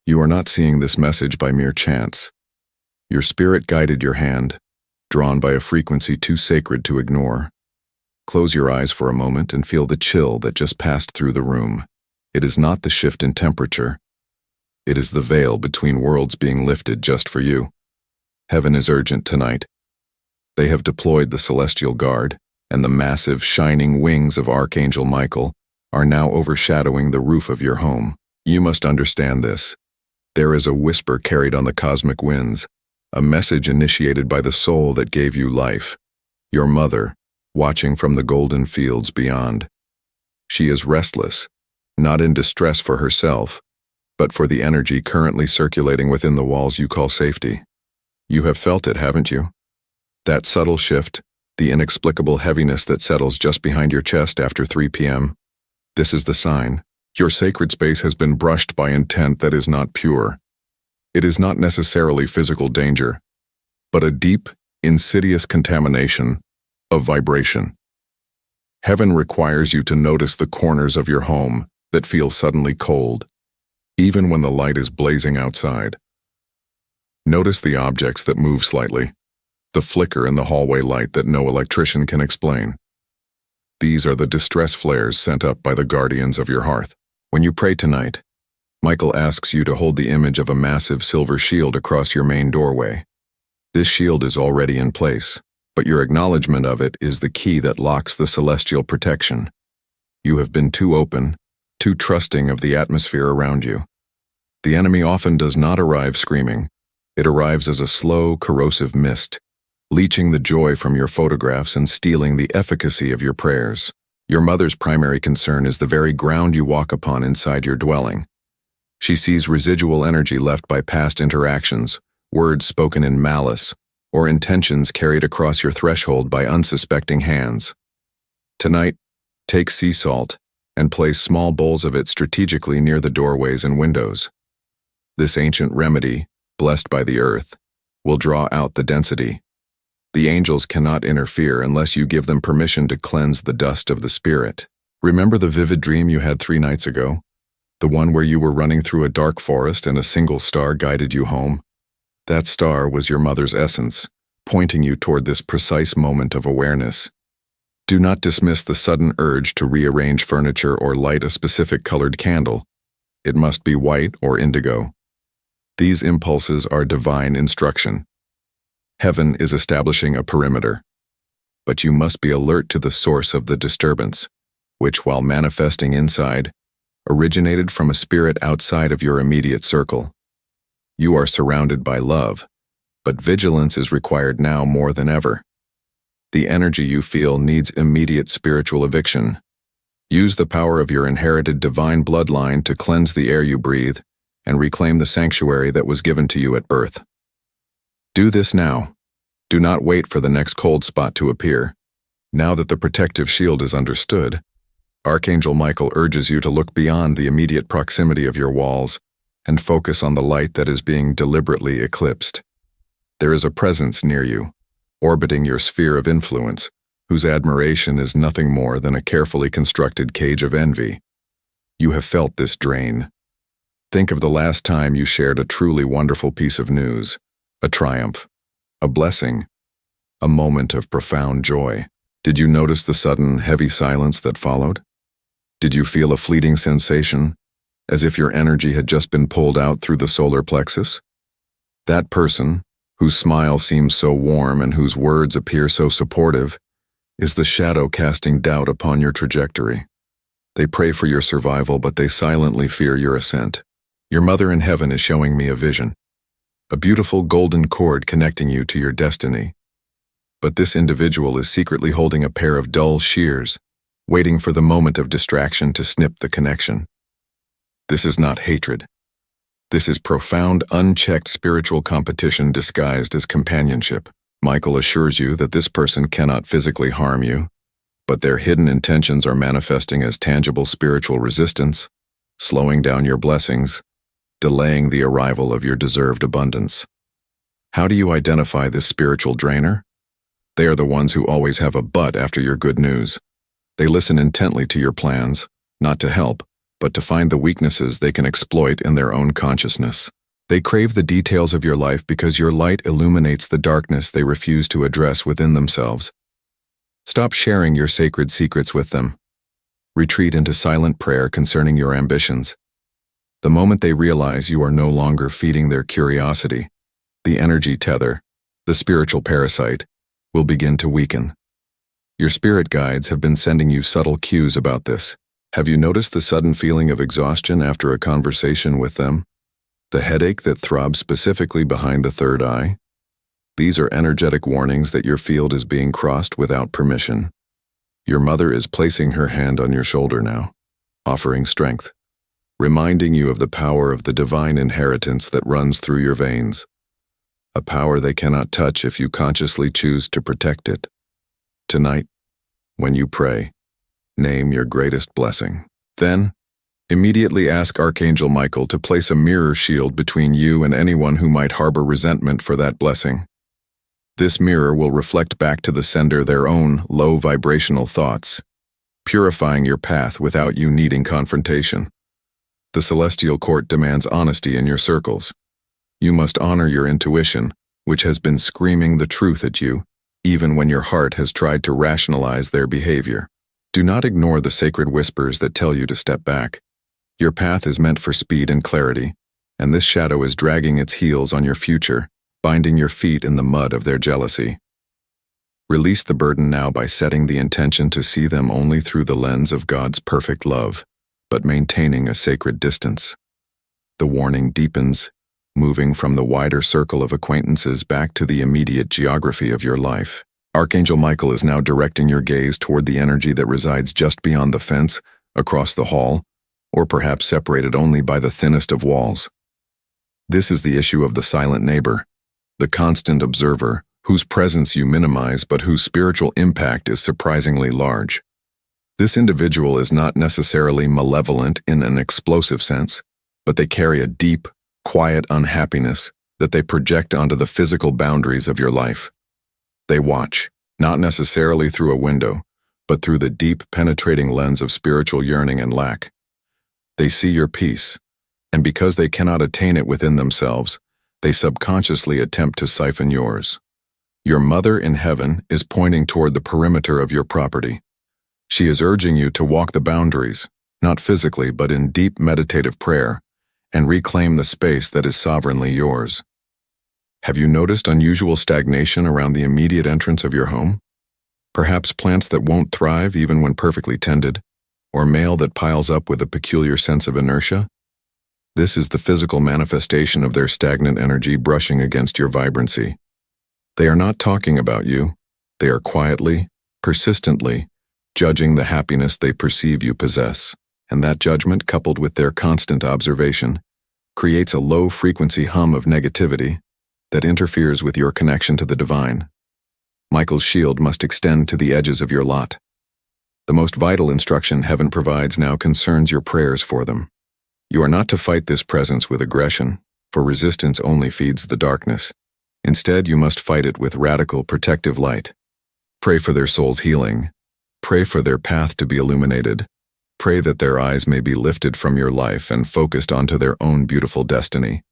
You are not seeing this message by mere chance. Your spirit guided your hand, drawn by a frequency too sacred to ignore. Close your eyes for a moment and feel the chill that just passed through the room. It is not the shift in temperature. It is the veil between worlds being lifted just for you. Heaven is urgent tonight. They have deployed the celestial guard, and the massive, shining wings of Archangel Michael are now overshadowing the roof of your home. You must understand this. There is a whisper carried on the cosmic winds, a message initiated by the soul that gave you life, your mother, watching from the golden fields beyond. She is restless, not in distress for herself, but for the energy currently circulating within the walls you call safety. You have felt it, haven't you? That subtle shift, the inexplicable heaviness that settles just behind your chest after 3 p.m. This is the sign. Your sacred space has been brushed by intent that is not pure. It is not necessarily physical danger, but a deep, insidious contamination of vibration. Heaven requires you to notice the corners of your home that feel suddenly cold, even when the light is blazing outside. Notice the objects that move slightly, the flicker in the hallway light that no electrician can explain. These are the distress flares sent up by the guardians of your hearth. When you pray tonight, Michael asks you to hold the image of a massive silver shield across your main doorway. This shield is already in place, but your acknowledgement of it is the key that locks the celestial protection. You have been too open, too trusting of the atmosphere around you. The enemy often does not arrive screaming. It arrives as a slow, corrosive mist, leeching the joy from your photographs and stealing the efficacy of your prayers. Your mother's primary concern is the very ground you walk upon inside your dwelling. She sees residual energy left by past interactions, words spoken in malice, or intentions carried across your threshold by unsuspecting hands. Tonight, take sea salt and place small bowls of it strategically near the doorways and windows. This ancient remedy, blessed by the earth, will draw out the density. The angels cannot interfere unless you give them permission to cleanse the dust of the spirit. Remember the vivid dream you had 3 nights ago? The one where you were running through a dark forest and a single star guided you home? That star was your mother's essence, pointing you toward this precise moment of awareness. Do not dismiss the sudden urge to rearrange furniture or light a specific colored candle. It must be white or indigo. These impulses are divine instruction. Heaven is establishing a perimeter. But you must be alert to the source of the disturbance, which, while manifesting inside, originated from a spirit outside of your immediate circle. You are surrounded by love, but vigilance is required now more than ever. The energy you feel needs immediate spiritual eviction. Use the power of your inherited divine bloodline to cleanse the air you breathe and reclaim the sanctuary that was given to you at birth. Do this now. Do not wait for the next cold spot to appear. Now that the protective shield is understood, Archangel Michael urges you to look beyond the immediate proximity of your walls and focus on the light that is being deliberately eclipsed. There is a presence near you, orbiting your sphere of influence, whose admiration is nothing more than a carefully constructed cage of envy. You have felt this drain. Think of the last time you shared a truly wonderful piece of news, a triumph, a blessing, a moment of profound joy. Did you notice the sudden, heavy silence that followed? Did you feel a fleeting sensation, as if your energy had just been pulled out through the solar plexus? That person, whose smile seems so warm and whose words appear so supportive, is the shadow casting doubt upon your trajectory. They pray for your survival, but they silently fear your ascent. Your mother in heaven is showing me a vision, a beautiful golden cord connecting you to your destiny. But this individual is secretly holding a pair of dull shears, waiting for the moment of distraction to snip the connection. This is not hatred. This is profound, unchecked spiritual competition disguised as companionship. Michael assures you that this person cannot physically harm you, but their hidden intentions are manifesting as tangible spiritual resistance, slowing down your blessings, delaying the arrival of your deserved abundance. How do you identify this spiritual drainer? They are the ones who always have a but after your good news. They listen intently to your plans, not to help, but to find the weaknesses they can exploit in their own consciousness. They crave the details of your life because your light illuminates the darkness they refuse to address within themselves. Stop sharing your sacred secrets with them. Retreat into silent prayer concerning your ambitions. The moment they realize you are no longer feeding their curiosity, the energy tether, the spiritual parasite, will begin to weaken. Your spirit guides have been sending you subtle cues about this. Have you noticed the sudden feeling of exhaustion after a conversation with them? The headache that throbs specifically behind the third eye? These are energetic warnings that your field is being crossed without permission. Your mother is placing her hand on your shoulder now, offering strength, reminding you of the power of the divine inheritance that runs through your veins, a power they cannot touch if you consciously choose to protect it. Tonight, when you pray, name your greatest blessing. Then, immediately ask Archangel Michael to place a mirror shield between you and anyone who might harbor resentment for that blessing. This mirror will reflect back to the sender their own low vibrational thoughts, purifying your path without you needing confrontation. The celestial court demands honesty in your circles. You must honor your intuition, which has been screaming the truth at you, even when your heart has tried to rationalize their behavior. Do not ignore the sacred whispers that tell you to step back. Your path is meant for speed and clarity, and this shadow is dragging its heels on your future, binding your feet in the mud of their jealousy. Release the burden now by setting the intention to see them only through the lens of God's perfect love, but maintaining a sacred distance. The warning deepens, moving from the wider circle of acquaintances back to the immediate geography of your life. Archangel Michael is now directing your gaze toward the energy that resides just beyond the fence, across the hall, or perhaps separated only by the thinnest of walls. This is the issue of the silent neighbor, the constant observer, whose presence you minimize but whose spiritual impact is surprisingly large. This individual is not necessarily malevolent in an explosive sense, but they carry a deep, quiet unhappiness that they project onto the physical boundaries of your life. They watch, not necessarily through a window, but through the deep, penetrating lens of spiritual yearning and lack. They see your peace, and because they cannot attain it within themselves, they subconsciously attempt to siphon yours. Your mother in heaven is pointing toward the perimeter of your property. She is urging you to walk the boundaries, not physically but in deep meditative prayer, and reclaim the space that is sovereignly yours. Have you noticed unusual stagnation around the immediate entrance of your home? Perhaps plants that won't thrive even when perfectly tended, or mail that piles up with a peculiar sense of inertia? This is the physical manifestation of their stagnant energy brushing against your vibrancy. They are not talking about you. They are quietly, persistently, judging the happiness they perceive you possess, and that judgment, coupled with their constant observation, creates a low-frequency hum of negativity that interferes with your connection to the divine. Michael's shield must extend to the edges of your lot. The most vital instruction heaven provides now concerns your prayers for them. You are not to fight this presence with aggression, for resistance only feeds the darkness. Instead, you must fight it with radical protective light. Pray for their soul's healing. Pray for their path to be illuminated. Pray that their eyes may be lifted from your life and focused onto their own beautiful destiny.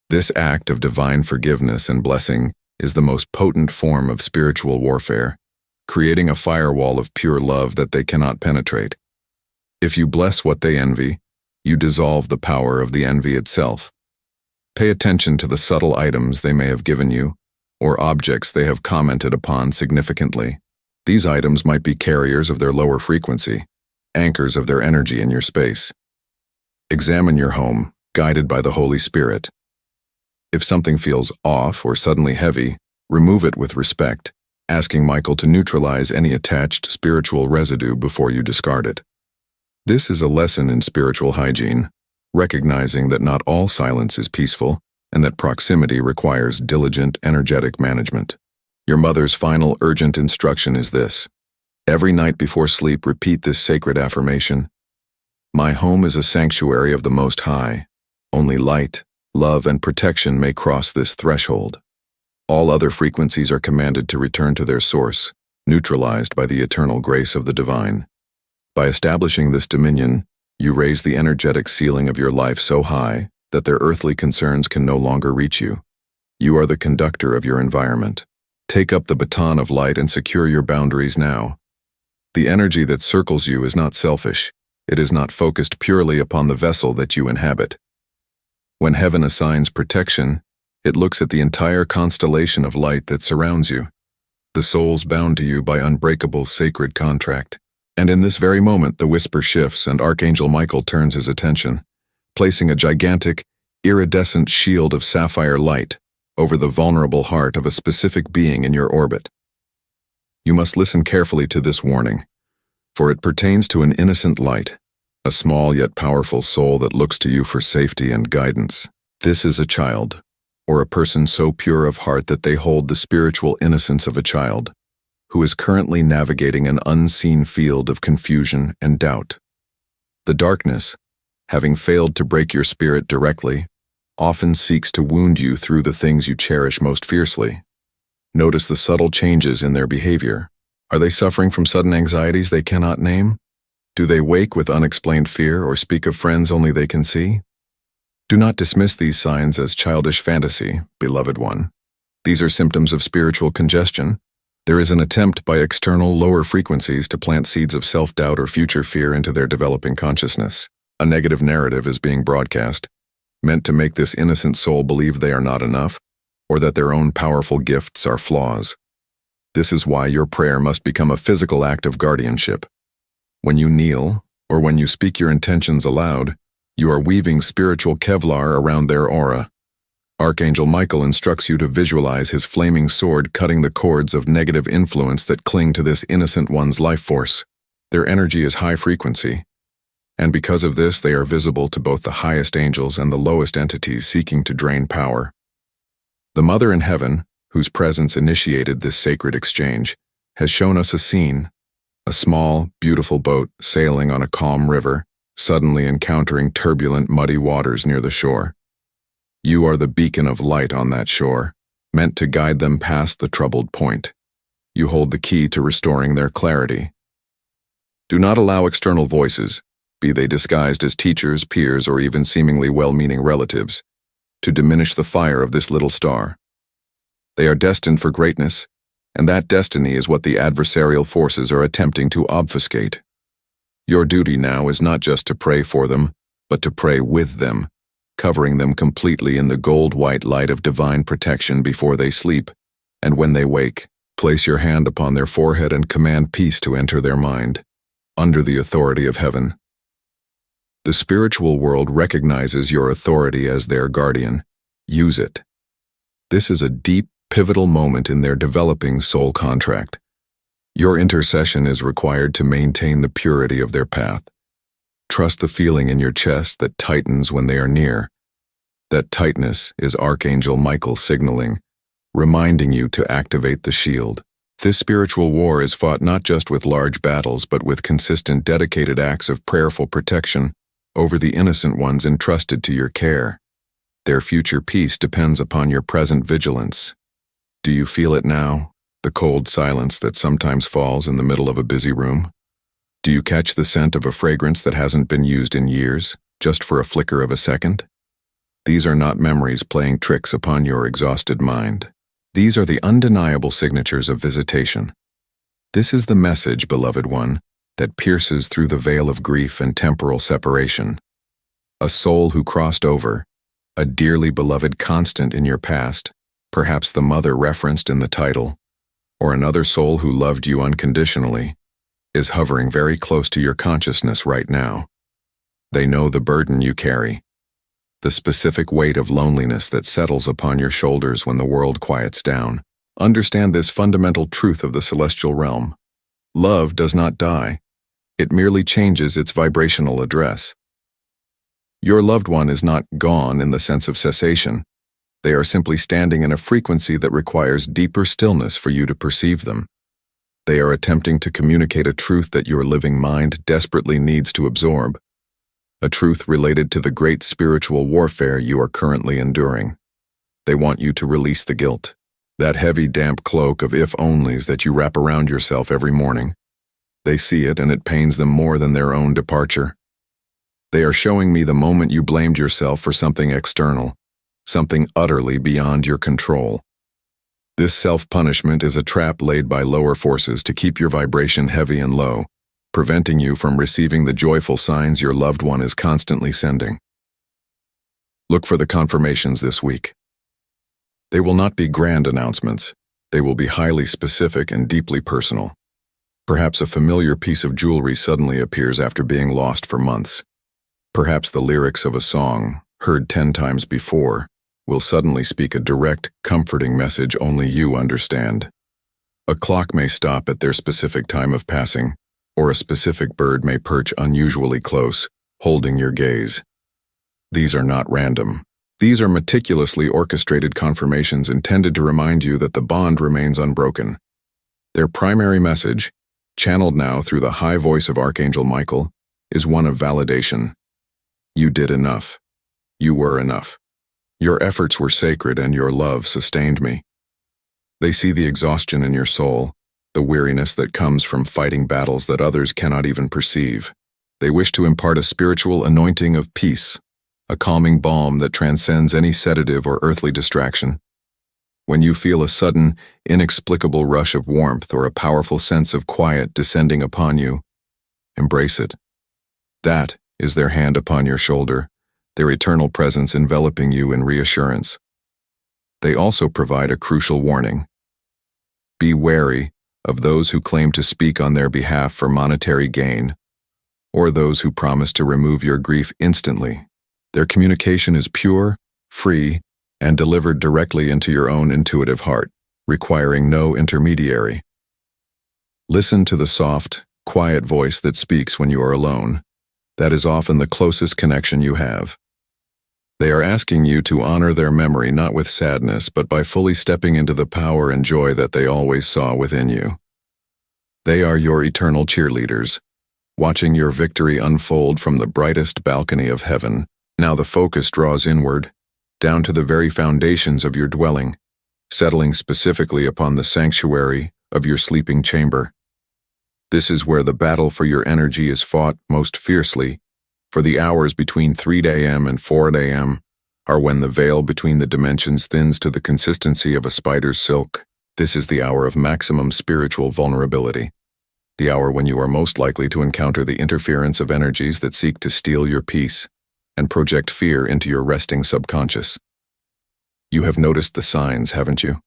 This act of divine forgiveness and blessing is the most potent form of spiritual warfare, creating a firewall of pure love that they cannot penetrate. If you bless what they envy, you dissolve the power of the envy itself. Pay attention to the subtle items they may have given you, or objects they have commented upon significantly. These items might be carriers of their lower frequency, anchors of their energy in your space. Examine your home, guided by the Holy Spirit. If something feels off or suddenly heavy, remove it with respect, asking Michael to neutralize any attached spiritual residue before you discard it. This is a lesson in spiritual hygiene, recognizing that not all silence is peaceful and that proximity requires diligent, energetic management. Your mother's final urgent instruction is this. Every night before sleep, repeat this sacred affirmation. My home is a sanctuary of the Most High. Only light, love, and protection may cross this threshold. All other frequencies are commanded to return to their source, neutralized by the eternal grace of the divine. By establishing this dominion, You raise the energetic ceiling of your life so high that their earthly concerns can no longer reach you. You are the conductor of your environment. Take up the baton of light and secure your boundaries now. The energy that circles you is not selfish. It is not focused purely upon the vessel that you inhabit. When heaven assigns protection, it looks at the entire constellation of light that surrounds you, the souls bound to you by unbreakable sacred contract. And in this very moment, the whisper shifts and Archangel Michael turns his attention, placing a gigantic, iridescent shield of sapphire light over the vulnerable heart of a specific being in your orbit. You must listen carefully to this warning, for it pertains to an innocent light, a small yet powerful soul that looks to you for safety and guidance. This is a child, or a person so pure of heart that they hold the spiritual innocence of a child, who is currently navigating an unseen field of confusion and doubt. The darkness, having failed to break your spirit directly, often seeks to wound you through the things you cherish most fiercely. Notice the subtle changes in their behavior. Are they suffering from sudden anxieties they cannot name? Do they wake with unexplained fear or speak of friends only they can see? Do not dismiss these signs as childish fantasy, beloved one. These are symptoms of spiritual congestion. There is an attempt by external lower frequencies to plant seeds of self-doubt or future fear into their developing consciousness. A negative narrative is being broadcast, meant to make this innocent soul believe they are not enough, or that their own powerful gifts are flaws. This is why your prayer must become a physical act of guardianship. When you kneel, or when you speak your intentions aloud, you are weaving spiritual Kevlar around their aura. Archangel Michael instructs you to visualize his flaming sword cutting the cords of negative influence that cling to this innocent one's life force. Their energy is high frequency, and because of this they are visible to both the highest angels and the lowest entities seeking to drain power. The Mother in Heaven, whose presence initiated this sacred exchange, has shown us a scene, a small, beautiful boat sailing on a calm river, suddenly encountering turbulent, muddy waters near the shore. You are the beacon of light on that shore, meant to guide them past the troubled point. You hold the key to restoring their clarity. Do not allow external voices, be they disguised as teachers, peers, or even seemingly well-meaning relatives, to diminish the fire of this little star. They are destined for greatness, and that destiny is what the adversarial forces are attempting to obfuscate. Your duty now is not just to pray for them, but to pray with them, covering them completely in the gold-white light of divine protection before they sleep, and when they wake, place your hand upon their forehead and command peace to enter their mind, under the authority of heaven. The spiritual world recognizes your authority as their guardian. Use it. This is a deep, pivotal moment in their developing soul contract. Your intercession is required to maintain the purity of their path. Trust the feeling in your chest that tightens when they are near. That tightness is Archangel Michael signaling, reminding you to activate the shield. This spiritual war is fought not just with large battles, but with consistent, dedicated acts of prayerful protection over the innocent ones entrusted to your care. Their future peace depends upon your present vigilance. Do you feel it now? The cold silence that sometimes falls in the middle of a busy room? Do you catch the scent of a fragrance that hasn't been used in years, just for a flicker of a second? These are not memories playing tricks upon your exhausted mind. These are the undeniable signatures of visitation. This is the message, beloved one, that pierces through the veil of grief and temporal separation. A soul who crossed over, a dearly beloved constant in your past, perhaps the mother referenced in the title, or another soul who loved you unconditionally, is hovering very close to your consciousness right now. They know the burden you carry, the specific weight of loneliness that settles upon your shoulders when the world quiets down. Understand this fundamental truth of the celestial realm. Love does not die. It merely changes its vibrational address. Your loved one is not gone in the sense of cessation. They are simply standing in a frequency that requires deeper stillness for you to perceive them. They are attempting to communicate a truth that your living mind desperately needs to absorb, a truth related to the great spiritual warfare you are currently enduring. They want you to release the guilt, that heavy, damp cloak of if-onlys that you wrap around yourself every morning. They see it and it pains them more than their own departure. They are showing me the moment you blamed yourself for something external, something utterly beyond your control. This self-punishment is a trap laid by lower forces to keep your vibration heavy and low, preventing you from receiving the joyful signs your loved one is constantly sending. Look for the confirmations this week. They will not be grand announcements. They will be highly specific and deeply personal. Perhaps a familiar piece of jewelry suddenly appears after being lost for months. Perhaps the lyrics of a song, heard 10 times before, will suddenly speak a direct, comforting message only you understand. A clock may stop at their specific time of passing, or a specific bird may perch unusually close, holding your gaze. These are not random. These are meticulously orchestrated confirmations intended to remind you that the bond remains unbroken. Their primary message, channeled now through the high voice of Archangel Michael, is one of validation. You did enough. You were enough. Your efforts were sacred and your love sustained me. They see the exhaustion in your soul, the weariness that comes from fighting battles that others cannot even perceive. They wish to impart a spiritual anointing of peace, a calming balm that transcends any sedative or earthly distraction. When you feel a sudden, inexplicable rush of warmth or a powerful sense of quiet descending upon you, embrace it. That is their hand upon your shoulder, their eternal presence enveloping you in reassurance. They also provide a crucial warning. Be wary of those who claim to speak on their behalf for monetary gain, or those who promise to remove your grief instantly. Their communication is pure, free, and delivered directly into your own intuitive heart, requiring no intermediary. Listen to the soft, quiet voice that speaks when you are alone. That is often the closest connection you have. They are asking you to honor their memory not with sadness, but by fully stepping into the power and joy that they always saw within you. They are your eternal cheerleaders, watching your victory unfold from the brightest balcony of heaven. Now the focus draws inward, down to the very foundations of your dwelling, settling specifically upon the sanctuary of your sleeping chamber. This is where the battle for your energy is fought most fiercely, for the hours between 3 a.m. and 4 a.m. are when the veil between the dimensions thins to the consistency of a spider's silk. This is the hour of maximum spiritual vulnerability, the hour when you are most likely to encounter the interference of energies that seek to steal your peace and project fear into your resting subconscious. You have noticed the signs, haven't you?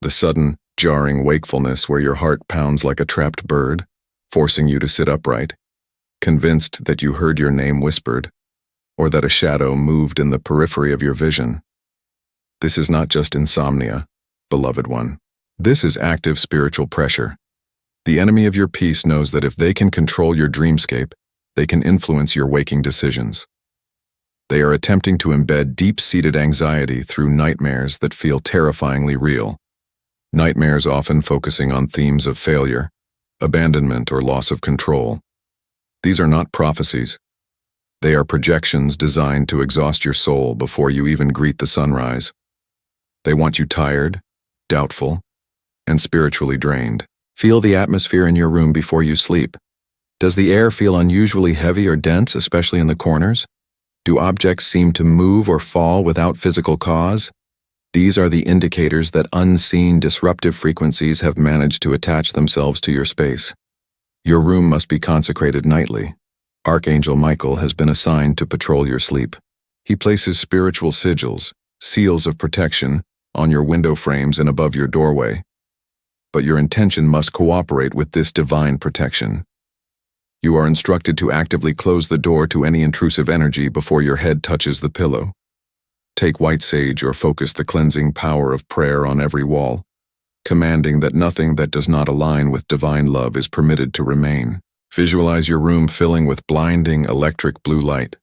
The sudden, jarring wakefulness where your heart pounds like a trapped bird, forcing you to sit upright, convinced that you heard your name whispered, or that a shadow moved in the periphery of your vision. This is not just insomnia, beloved one. This is active spiritual pressure. The enemy of your peace knows that if they can control your dreamscape, they can influence your waking decisions. They are attempting to embed deep-seated anxiety through nightmares that feel terrifyingly real. Nightmares often focusing on themes of failure, abandonment, or loss of control. These are not prophecies. They are projections designed to exhaust your soul before you even greet the sunrise. They want you tired, doubtful, and spiritually drained. Feel the atmosphere in your room before you sleep. Does the air feel unusually heavy or dense, especially in the corners? Do objects seem to move or fall without physical cause? These are the indicators that unseen disruptive frequencies have managed to attach themselves to your space. Your room must be consecrated nightly. Archangel Michael has been assigned to patrol your sleep. He places spiritual sigils, seals of protection, on your window frames and above your doorway. But your intention must cooperate with this divine protection. You are instructed to actively close the door to any intrusive energy before your head touches the pillow. Take white sage or focus the cleansing power of prayer on every wall, commanding that nothing that does not align with divine love is permitted to remain. Visualize your room filling with blinding electric blue light,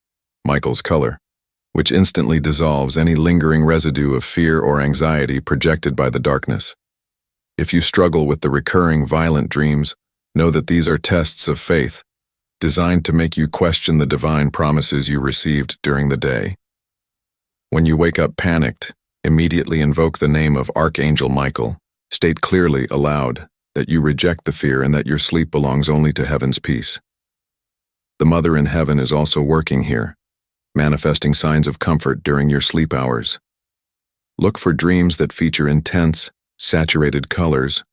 Michael's color, which instantly dissolves any lingering residue of fear or anxiety projected by the darkness. If you struggle with the recurring violent dreams, know that these are tests of faith, designed to make you question the divine promises you received during the day. When you wake up panicked, immediately invoke the name of Archangel Michael. State clearly aloud that you reject the fear and that your sleep belongs only to heaven's peace. The Mother in Heaven is also working here, manifesting signs of comfort during your sleep hours. Look for dreams that feature intense, saturated colors,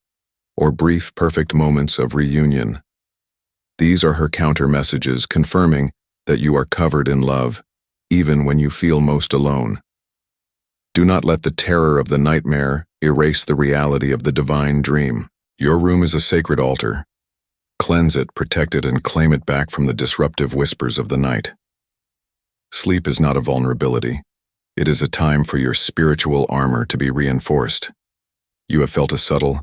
or brief, perfect moments of reunion. These are her counter messages confirming that you are covered in love, even when you feel most alone. Do not let the terror of the nightmare erase the reality of the divine dream. Your room is a sacred altar. Cleanse it, protect it, and claim it back from the disruptive whispers of the night. Sleep is not a vulnerability. It is a time for your spiritual armor to be reinforced. You have felt a subtle,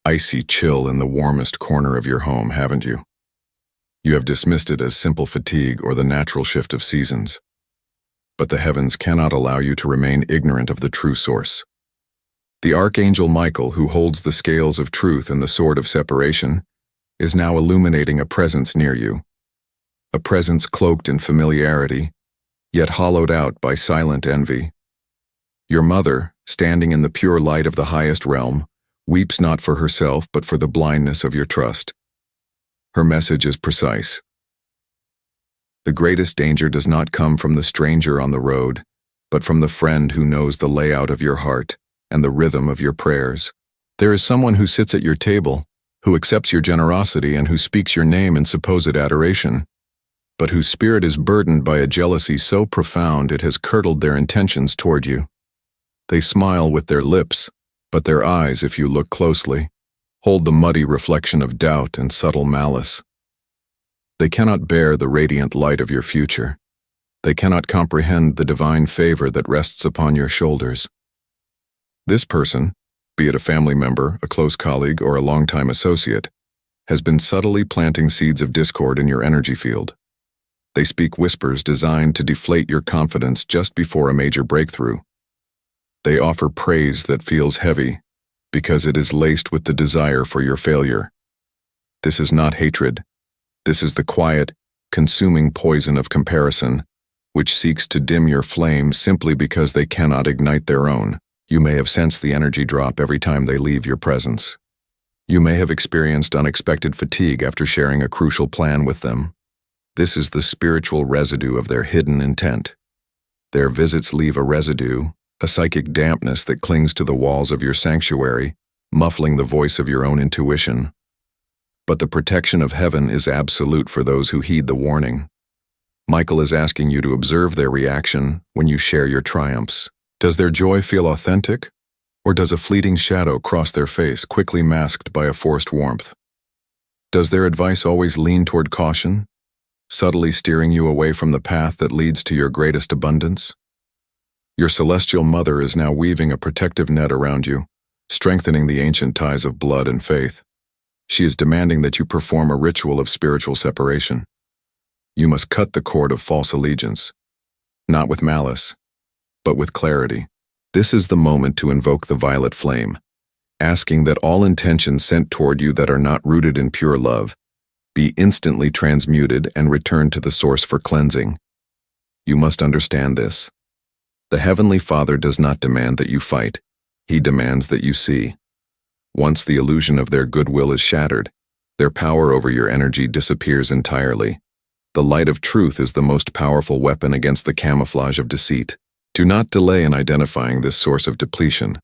icy chill in the warmest corner of your home, haven't you? You have dismissed it as simple fatigue or the natural shift of seasons. But the heavens cannot allow you to remain ignorant of the true source. The Archangel Michael, who holds the scales of truth and the sword of separation, is now illuminating a presence near you. A presence cloaked in familiarity, yet hollowed out by silent envy. Your mother, standing in the pure light of the highest realm, weeps not for herself but for the blindness of your trust. Her message is precise. The greatest danger does not come from the stranger on the road, but from the friend who knows the layout of your heart and the rhythm of your prayers. There is someone who sits at your table, who accepts your generosity and who speaks your name in supposed adoration, but whose spirit is burdened by a jealousy so profound it has curdled their intentions toward you. They smile with their lips, but their eyes, if you look closely, hold the muddy reflection of doubt and subtle malice. They cannot bear the radiant light of your future. They cannot comprehend the divine favor that rests upon your shoulders. This person, be it a family member, a close colleague, or a longtime associate, has been subtly planting seeds of discord in your energy field. They speak whispers designed to deflate your confidence just before a major breakthrough. They offer praise that feels heavy because it is laced with the desire for your failure. This is not hatred. This is the quiet, consuming poison of comparison, which seeks to dim your flame simply because they cannot ignite their own. You may have sensed the energy drop every time they leave your presence. You may have experienced unexpected fatigue after sharing a crucial plan with them. This is the spiritual residue of their hidden intent. Their visits leave a residue, a psychic dampness that clings to the walls of your sanctuary, muffling the voice of your own intuition. But the protection of heaven is absolute for those who heed the warning. Michael is asking you to observe their reaction when you share your triumphs. Does their joy feel authentic, or does a fleeting shadow cross their face, quickly masked by a forced warmth? Does their advice always lean toward caution, subtly steering you away from the path that leads to your greatest abundance? Your celestial mother is now weaving a protective net around you, strengthening the ancient ties of blood and faith. She is demanding that you perform a ritual of spiritual separation. You must cut the cord of false allegiance, not with malice, but with clarity. This is the moment to invoke the violet flame, asking that all intentions sent toward you that are not rooted in pure love be instantly transmuted and returned to the source for cleansing. You must understand this. The Heavenly Father does not demand that you fight. He demands that you see. Once the illusion of their goodwill is shattered, their power over your energy disappears entirely. The light of truth is the most powerful weapon against the camouflage of deceit. Do not delay in identifying this source of depletion,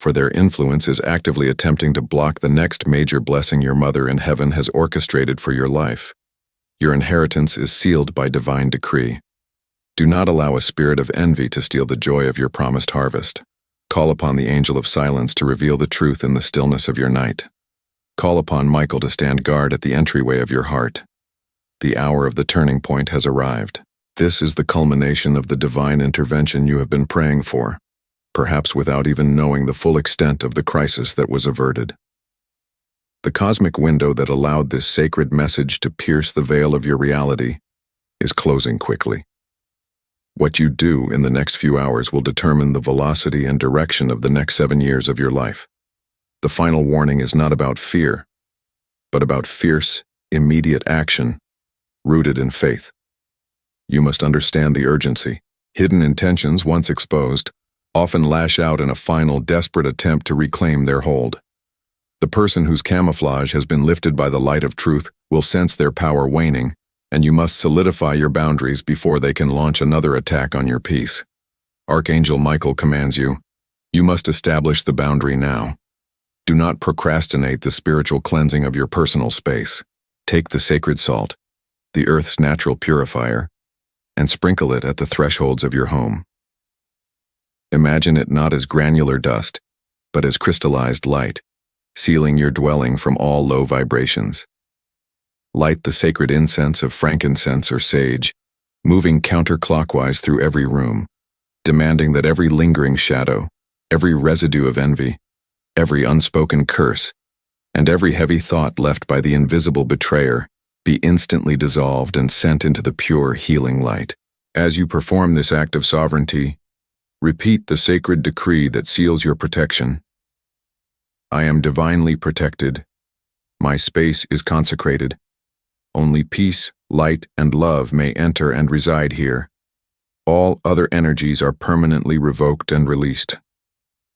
for their influence is actively attempting to block the next major blessing your mother in heaven has orchestrated for your life. Your inheritance is sealed by divine decree. Do not allow a spirit of envy to steal the joy of your promised harvest. Call upon the angel of silence to reveal the truth in the stillness of your night. Call upon Michael to stand guard at the entryway of your heart. The hour of the turning point has arrived. This is the culmination of the divine intervention you have been praying for, perhaps without even knowing the full extent of the crisis that was averted. The cosmic window that allowed this sacred message to pierce the veil of your reality is closing quickly. What you do in the next few hours will determine the velocity and direction of the next 7 years of your life. The final warning is not about fear, but about fierce, immediate action, rooted in faith. You must understand the urgency. Hidden intentions, once exposed, often lash out in a final, desperate attempt to reclaim their hold. The person whose camouflage has been lifted by the light of truth will sense their power waning and you must solidify your boundaries before they can launch another attack on your peace. Archangel Michael commands you, you must establish the boundary now. Do not procrastinate the spiritual cleansing of your personal space. Take the sacred salt, the earth's natural purifier, and sprinkle it at the thresholds of your home. Imagine it not as granular dust, but as crystallized light, sealing your dwelling from all low vibrations. Light the sacred incense of frankincense or sage, moving counterclockwise through every room, demanding that every lingering shadow, every residue of envy, every unspoken curse, and every heavy thought left by the invisible betrayer be instantly dissolved and sent into the pure, healing light. As you perform this act of sovereignty, repeat the sacred decree that seals your protection. I am divinely protected. My space is consecrated. Only peace, light, and love may enter and reside here. All other energies are permanently revoked and released.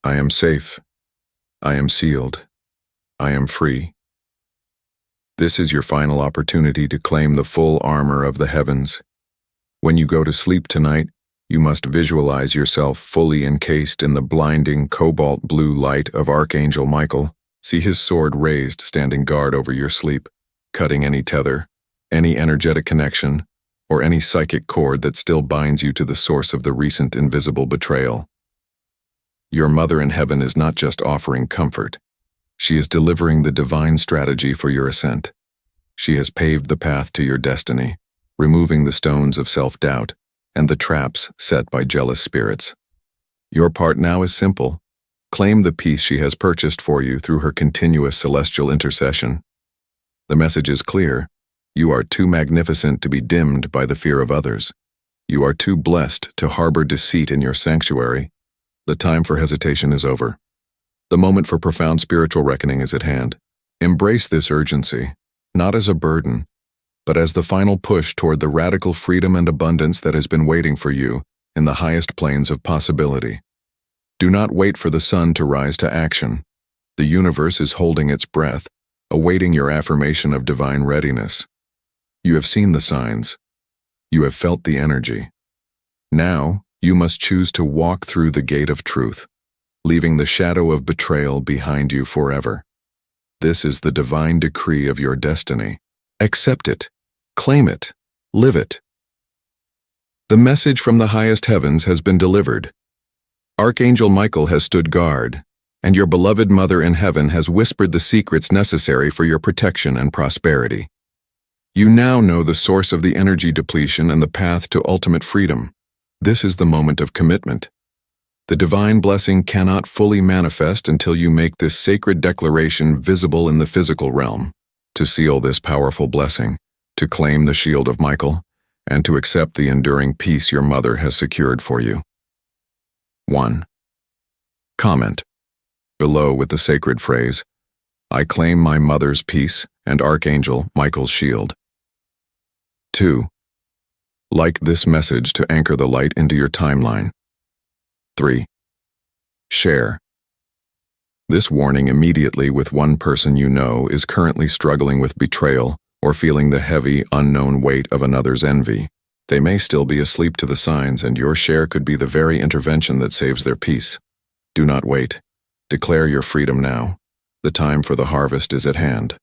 I am safe. I am sealed. I am free. This is your final opportunity to claim the full armor of the heavens. When you go to sleep tonight, you must visualize yourself fully encased in the blinding cobalt blue light of Archangel Michael. See his sword raised, standing guard over your sleep, cutting any tether, any energetic connection, or any psychic cord that still binds you to the source of the recent invisible betrayal. Your mother in heaven is not just offering comfort. She is delivering the divine strategy for your ascent. She has paved the path to your destiny, removing the stones of self-doubt and the traps set by jealous spirits. Your part now is simple. Claim the peace she has purchased for you through her continuous celestial intercession. The message is clear. You are too magnificent to be dimmed by the fear of others. You are too blessed to harbor deceit in your sanctuary. The time for hesitation is over. The moment for profound spiritual reckoning is at hand. Embrace this urgency, not as a burden, but as the final push toward the radical freedom and abundance that has been waiting for you in the highest planes of possibility. Do not wait for the sun to rise to action. The universe is holding its breath, awaiting your affirmation of divine readiness. You have seen the signs. You have felt the energy. Now, you must choose to walk through the gate of truth, leaving the shadow of betrayal behind you forever. This is the divine decree of your destiny. Accept it, claim it, live it. The message from the highest heavens has been delivered. Archangel Michael has stood guard, and your beloved Mother in heaven has whispered the secrets necessary for your protection and prosperity. You now know the source of the energy depletion and the path to ultimate freedom. This is the moment of commitment. The divine blessing cannot fully manifest until you make this sacred declaration visible in the physical realm. To seal this powerful blessing, to claim the shield of Michael, and to accept the enduring peace your mother has secured for you. 1. Comment below with the sacred phrase, I claim my mother's peace and Archangel Michael's shield. 2. Like this message to anchor the light into your timeline. 3. Share. This warning immediately with one person you know is currently struggling with betrayal or feeling the heavy, unknown weight of another's envy. They may still be asleep to the signs, and your share could be the very intervention that saves their peace. Do not wait. Declare your freedom now. The time for the harvest is at hand.